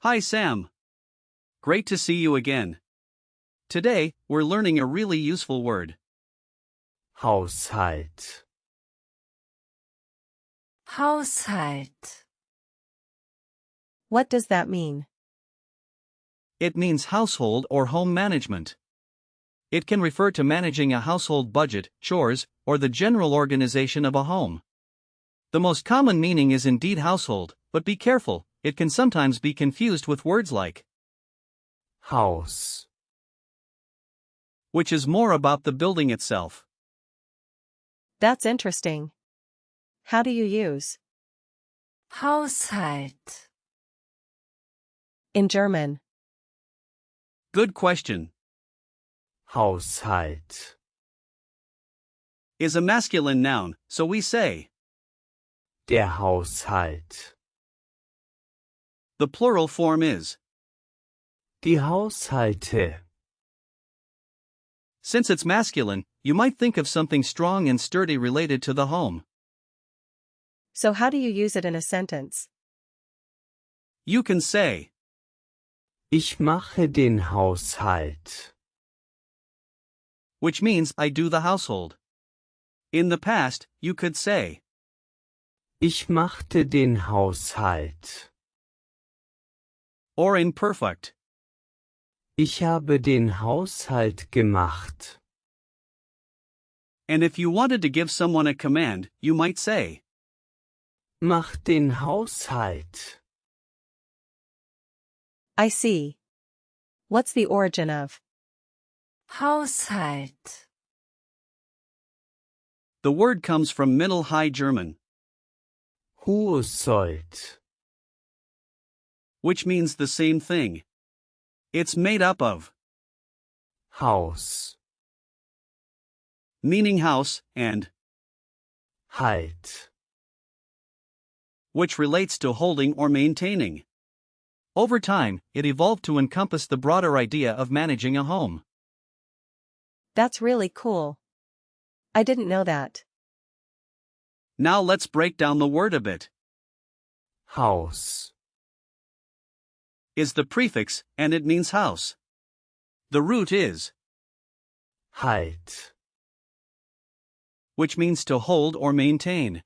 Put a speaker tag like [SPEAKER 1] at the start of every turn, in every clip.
[SPEAKER 1] Hi Sam. Great to see you again. Today, we're learning a really useful word.
[SPEAKER 2] Haushalt.
[SPEAKER 3] Haushalt.
[SPEAKER 4] What does that mean?
[SPEAKER 1] It means household or home management. It can refer to managing a household budget, chores, or the general organization of a home. The most common meaning is indeed household, but be careful, it can sometimes be confused with words like
[SPEAKER 2] Haus.
[SPEAKER 1] which is more about the building itself.
[SPEAKER 4] That's interesting. How do you use
[SPEAKER 3] Haushalt.
[SPEAKER 4] in German?
[SPEAKER 1] Good question.
[SPEAKER 2] Haushalt.
[SPEAKER 1] Is a masculine noun, so we say
[SPEAKER 2] Der Haushalt.
[SPEAKER 1] the plural form is.
[SPEAKER 2] Die Haushalte.
[SPEAKER 1] Since it's masculine, you might think of something strong and sturdy related to the home.
[SPEAKER 4] So how do you use it in a sentence?
[SPEAKER 1] You can say,
[SPEAKER 2] Ich mache den Haushalt.
[SPEAKER 1] which means I do the household. In the past, you could say,
[SPEAKER 2] Ich machte den Haushalt.
[SPEAKER 1] or imperfect.
[SPEAKER 2] Ich habe den Haushalt gemacht.
[SPEAKER 1] And if you wanted to give someone a command, you might say,
[SPEAKER 2] Mach den Haushalt.
[SPEAKER 4] I see. What's the origin of
[SPEAKER 3] Haushalt.
[SPEAKER 1] the word comes from Middle High German,
[SPEAKER 2] Haushalt.
[SPEAKER 1] which means the same thing. It's made up of,
[SPEAKER 2] Haus.
[SPEAKER 1] meaning house, and,
[SPEAKER 2] Halt.
[SPEAKER 1] which relates to holding or maintaining. Over time, it evolved to encompass the broader idea of managing a home.
[SPEAKER 4] That's really cool. I didn't know that.
[SPEAKER 1] Now let's break down the word a bit.
[SPEAKER 2] Haus.
[SPEAKER 1] Is the prefix, and it means house. The root is,
[SPEAKER 2] Halt.
[SPEAKER 1] which means to hold or maintain.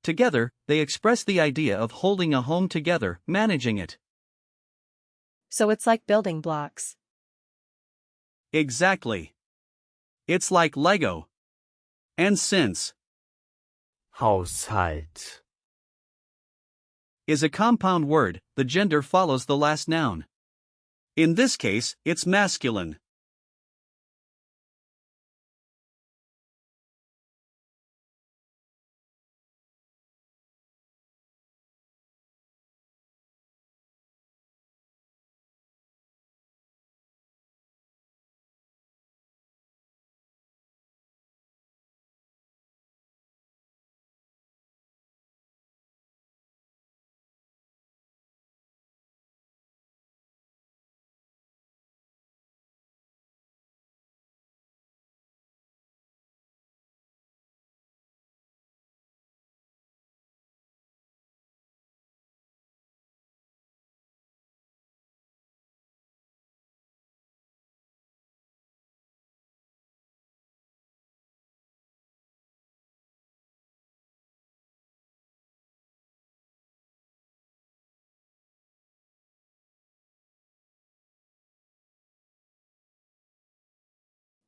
[SPEAKER 1] Together, they express the idea of holding a home together, managing it.
[SPEAKER 4] So it's like building blocks.
[SPEAKER 1] Exactly. It's like Lego. And since
[SPEAKER 2] Haushalt.
[SPEAKER 1] is a compound word, the gender follows the last noun. In this case, it's masculine.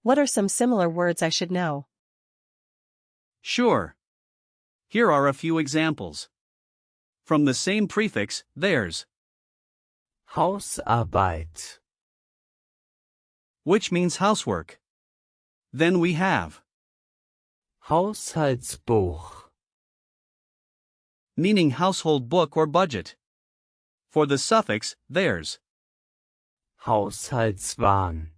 [SPEAKER 4] What are some similar words I should know?
[SPEAKER 1] Sure. Here are a few examples. From the same prefix, there's,
[SPEAKER 2] Hausarbeit.
[SPEAKER 1] which means housework. Then we have,
[SPEAKER 2] Haushaltsbuch.
[SPEAKER 1] meaning household book or budget. For the suffix, there's,
[SPEAKER 2] Haushaltswaren.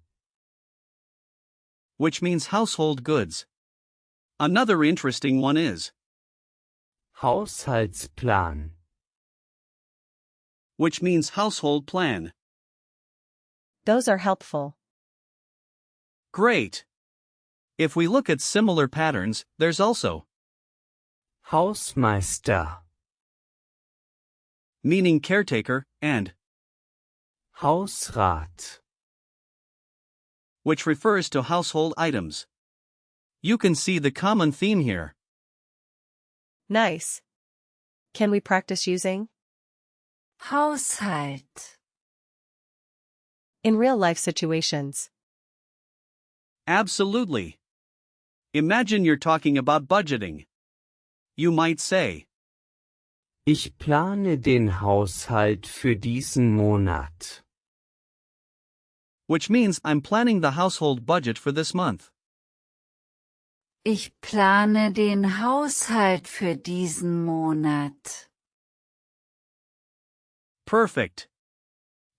[SPEAKER 1] which means household goods. Another interesting one is,
[SPEAKER 2] Haushaltsplan.
[SPEAKER 1] which means household plan.
[SPEAKER 4] Those are helpful.
[SPEAKER 1] Great. If we look at similar patterns, there's also
[SPEAKER 2] Hausmeister.
[SPEAKER 1] meaning caretaker, and
[SPEAKER 2] Hausrat.
[SPEAKER 1] which refers to household items. You can see the common theme here.
[SPEAKER 4] Nice. Can we practice using?
[SPEAKER 3] Haushalt.
[SPEAKER 4] In real-life situations.
[SPEAKER 1] Absolutely. Imagine you're talking about budgeting. You might say,
[SPEAKER 2] Ich plane den Haushalt für diesen Monat.
[SPEAKER 1] which means I'm planning the household budget for this month.
[SPEAKER 3] Ich plane den Haushalt für diesen Monat.
[SPEAKER 1] Perfect.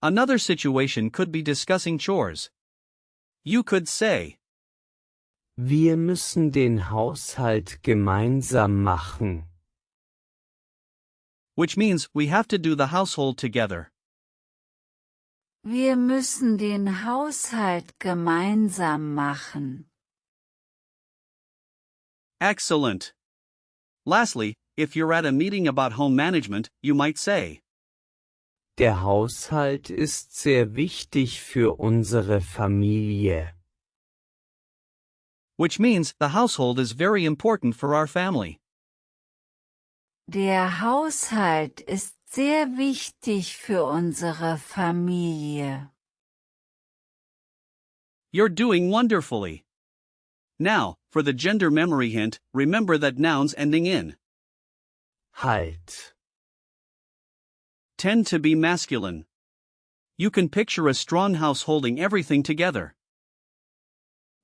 [SPEAKER 1] Another situation could be discussing chores. You could say,
[SPEAKER 2] Wir müssen den Haushalt gemeinsam machen.
[SPEAKER 1] which means we have to do the household together.
[SPEAKER 3] Wir müssen den Haushalt gemeinsam machen.
[SPEAKER 1] Excellent. Lastly, if you're at a meeting about home management, you might say,
[SPEAKER 2] Der Haushalt ist sehr wichtig für unsere Familie.
[SPEAKER 1] which means the household is very important for our family.
[SPEAKER 3] Der Haushalt ist sehr wichtig für unsere Familie.
[SPEAKER 1] You're doing wonderfully. Now, for the gender memory hint, remember that nouns ending in
[SPEAKER 2] Halt.
[SPEAKER 1] tend to be masculine. You can picture a strong house holding everything together.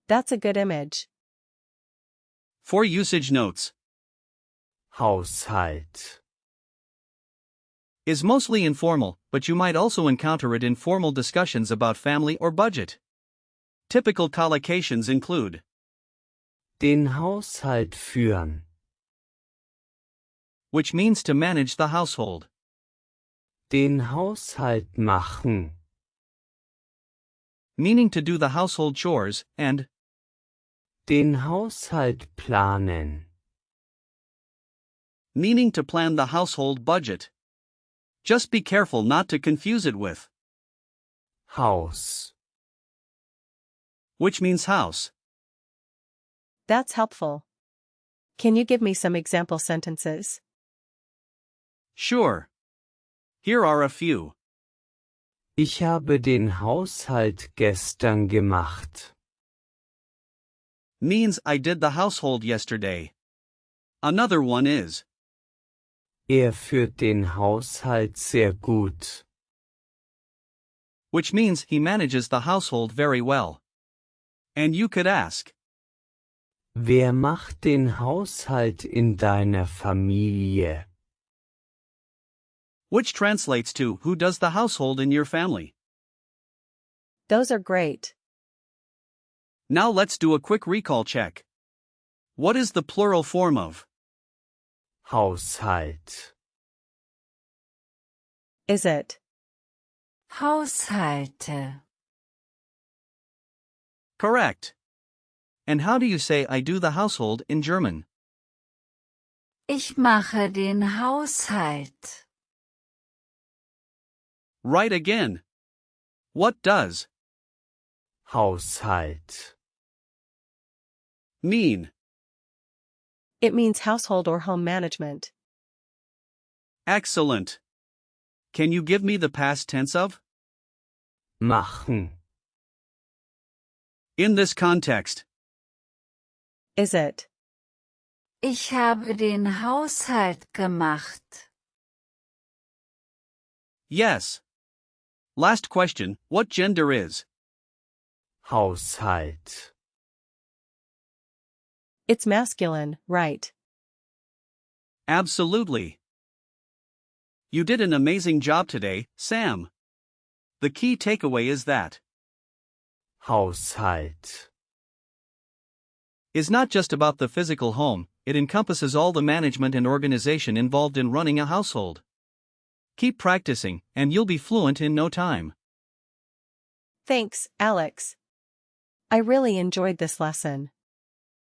[SPEAKER 4] That's a good image.
[SPEAKER 1] For usage notes,
[SPEAKER 2] Haushalt.
[SPEAKER 1] is mostly informal, but you might also encounter it in formal discussions about family or budget. Typical collocations include
[SPEAKER 2] Den Haushalt führen.
[SPEAKER 1] which means to manage the household,
[SPEAKER 2] Den Haushalt machen.
[SPEAKER 1] meaning to do the household chores, and
[SPEAKER 2] Den Haushalt planen.
[SPEAKER 1] meaning to plan the household budget. Just be careful not to confuse it with
[SPEAKER 2] Haus.
[SPEAKER 1] which means house.
[SPEAKER 4] That's helpful. Can you give me some example sentences?
[SPEAKER 1] Sure. Here are a few.
[SPEAKER 2] Ich habe den Haushalt gestern gemacht.
[SPEAKER 1] Means I did the household yesterday. Another one is
[SPEAKER 2] Führt den Haushalt sehr gut.
[SPEAKER 1] which means he manages the household very well. And you could ask,
[SPEAKER 2] Wer macht den Haushalt in deiner Familie?
[SPEAKER 1] which translates to who does the household in your family.
[SPEAKER 4] Those are great.
[SPEAKER 1] Now let's do a quick recall check. What is the plural form of
[SPEAKER 2] Haushalt.
[SPEAKER 4] Is it?
[SPEAKER 3] Haushalte.
[SPEAKER 1] correct? And how do you say I do the household in German?
[SPEAKER 3] Ich mache den Haushalt.
[SPEAKER 1] Right again. What does
[SPEAKER 2] Haushalt.
[SPEAKER 1] mean?
[SPEAKER 4] It means household or home management.
[SPEAKER 1] Excellent. Can you give me the past tense of?
[SPEAKER 2] Machen.
[SPEAKER 1] In this context,
[SPEAKER 4] Is it?
[SPEAKER 3] Ich habe den Haushalt gemacht.
[SPEAKER 1] yes. Last question, what gender is?
[SPEAKER 2] Haushalt.
[SPEAKER 4] It's masculine, right?
[SPEAKER 1] Absolutely. You did an amazing job today, Sam. The key takeaway is that
[SPEAKER 2] Haushalt.
[SPEAKER 1] is not just about the physical home, it encompasses all the management and organization involved in running a household. Keep practicing, and you'll be fluent in no time.
[SPEAKER 4] Thanks, Alex. I really enjoyed this lesson.